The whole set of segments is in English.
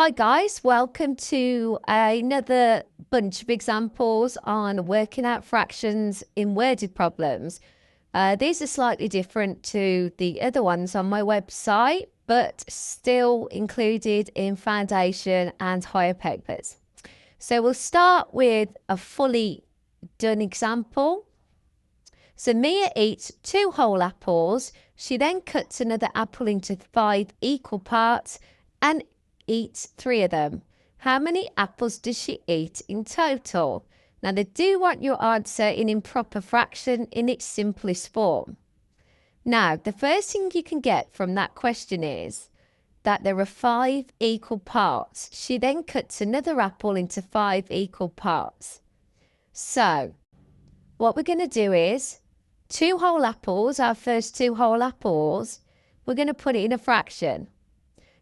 Hi guys, welcome to another bunch of examples on working out fractions in worded problems. These are slightly different to the other ones on my website, but still included in foundation and higher papers. So we'll start with a fully done example. So Mia eats 2 whole apples. She then cuts another apple into 5 equal parts and eats 3 of them. How many apples does she eat in total? Now they do want your answer in improper fraction in its simplest form. Now the first thing you can get from that question is that there are 5 equal parts. She then cuts another apple into 5 equal parts. So what we're going to do is 2 whole apples, our first 2 whole apples, we're going to put it in a fraction.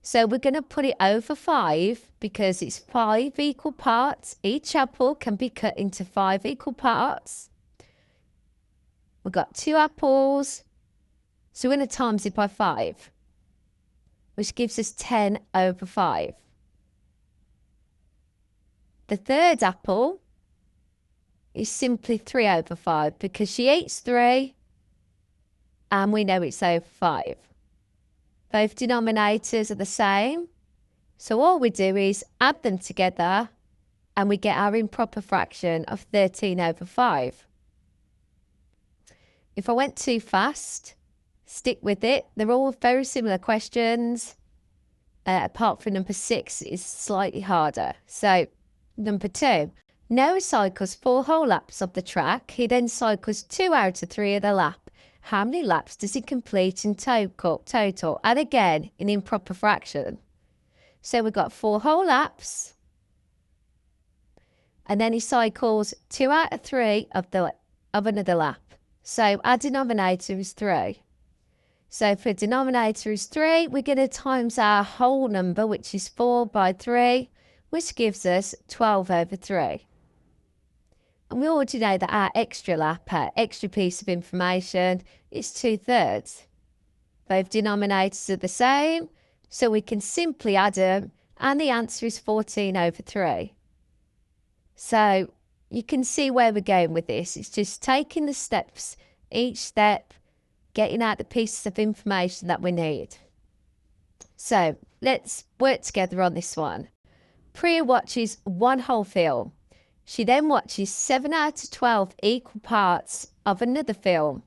So we're going to put it over 5 because it's 5 equal parts. Each apple can be cut into 5 equal parts. We've got 2 apples. So we're going to times it by 5, which gives us 10 over 5. The third apple is simply 3 over 5 because she eats 3 and we know it's over 5. Both denominators are the same. So all we do is add them together and we get our improper fraction of 13 over 5. If I went too fast, stick with it. They're all very similar questions. Apart from number 6 is slightly harder. So number 2. Noah cycles 4 whole laps of the track. He then cycles 2 out of 3 of the lap. How many laps does he complete in total? And again, in improper fraction. So we've got 4 whole laps. And then he cycles 2 out of 3 of another lap. So our denominator is 3. So if the denominator is 3, we're going to times our whole number, which is 4 by 3, which gives us 12 over 3. And we already know that our extra lap, our extra piece of information, is 2/3. Both denominators are the same, so we can simply add them, and the answer is 14 over 3. So you can see where we're going with this. It's just taking the steps, each step, getting out the pieces of information that we need. So let's work together on this one. Priya watches 1 whole film. She then watches 7 out of 12 equal parts of another film.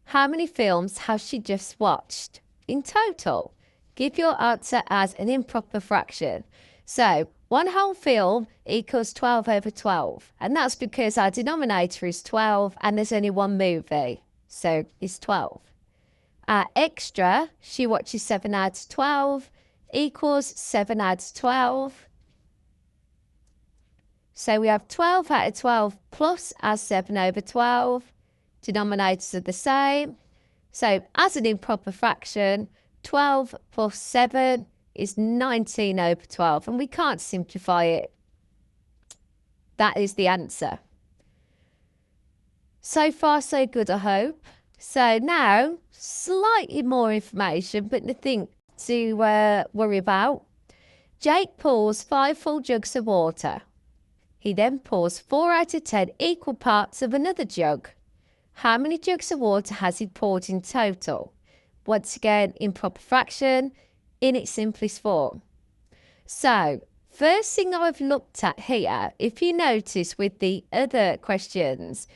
How many films has she just watched in total? Give your answer as an improper fraction. So 1 whole film equals 12 over 12. And that's because our denominator is 12 and there's only 1 movie. So it's 12. Our extra, she watches 7 out of 12, equals 7 out of 12. So we have 12 out of 12 plus our 7 over 12. Denominators are the same. So as an improper fraction, 12 plus 7 is 19 over 12. And we can't simplify it. That is the answer. So far, so good, I hope. So now, slightly more information, but nothing to worry about. Jake pours 5 full jugs of water. He then pours 4 out of 10 equal parts of another jug. How many jugs of water has he poured in total? Once again, improper fraction in its simplest form. So, first thing I've looked at here, if you notice with the other questions,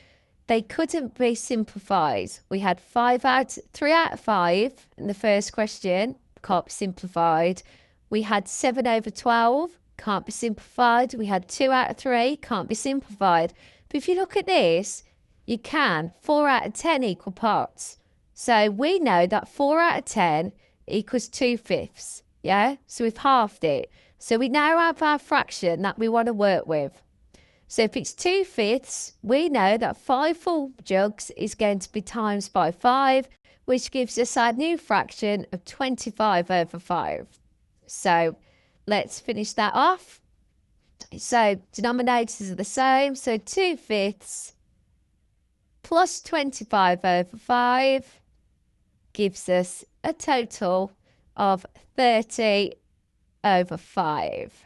they couldn't be simplified. We had 3 out of 5 in the first question, can't be simplified. We had 7 over 12. Can't be simplified. We had 2 out of 3, can't be simplified. But if you look at this, you can. 4 out of 10 equal parts. So we know that 4 out of 10 equals 2/5. Yeah? So we've halved it. So we now have our fraction that we want to work with. So if it's 2/5, we know that 5 full jugs is going to be times by 5, which gives us our new fraction of 25 over 5. So let's finish that off. So denominators are the same. So 2/5 plus 25 over 5 gives us a total of 30 over 5.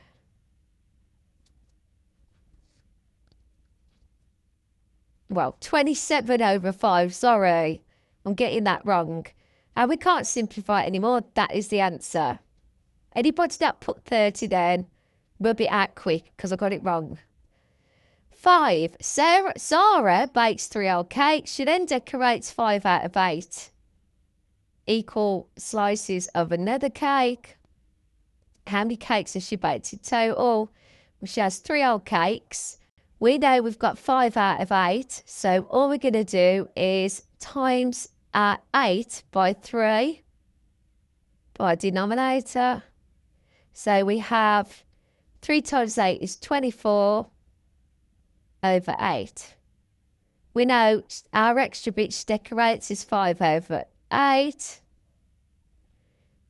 Well, 27 over 5, sorry. I'm getting that wrong. And we can't simplify it anymore. That is the answer. Anybody that put 30 then will be out quick because I got it wrong. 5. Sarah bakes 3 whole cakes. She then decorates 5 out of 8. Equal slices of another cake. How many cakes has she baked in total? Well, she has 3 whole cakes. We know we've got 5 out of 8. So all we're going to do is times 8 by 3 by denominator. So we have 3 times 8 is 24 over 8. We know our extra bit she decorates is 5 over 8.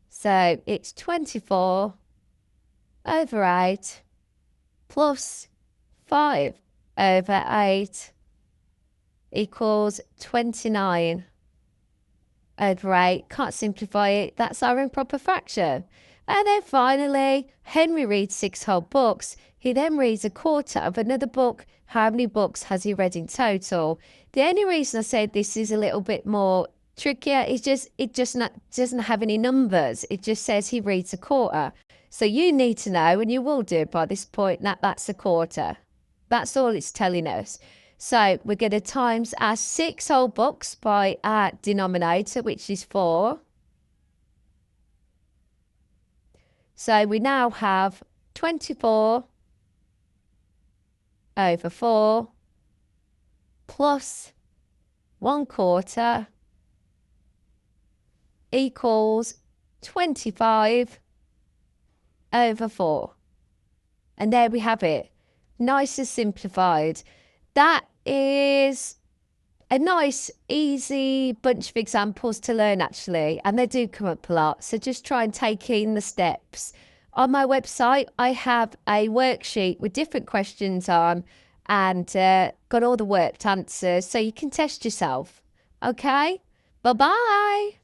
So it's 24 over 8 plus 5 over 8 equals 29 over 8. Can't simplify it. That's our improper fraction. And then finally, Henry reads 6 whole books. He then reads a quarter of another book. How many books has he read in total? The only reason I said this is a little bit more trickier is doesn't have any numbers. It just says he reads a quarter. So you need to know, and you will do by this point, that that's a quarter. That's all it's telling us. So we're going to times our 6 whole books by our denominator, which is 4. So we now have 24 over 4 plus 1 quarter equals 25 over 4. And there we have it. Nice and simplified. That is a nice, easy bunch of examples to learn, actually. And they do come up a lot. So just try and take in the steps. On my website, I have a worksheet with different questions on and got all the worked answers so you can test yourself. Okay? Bye-bye.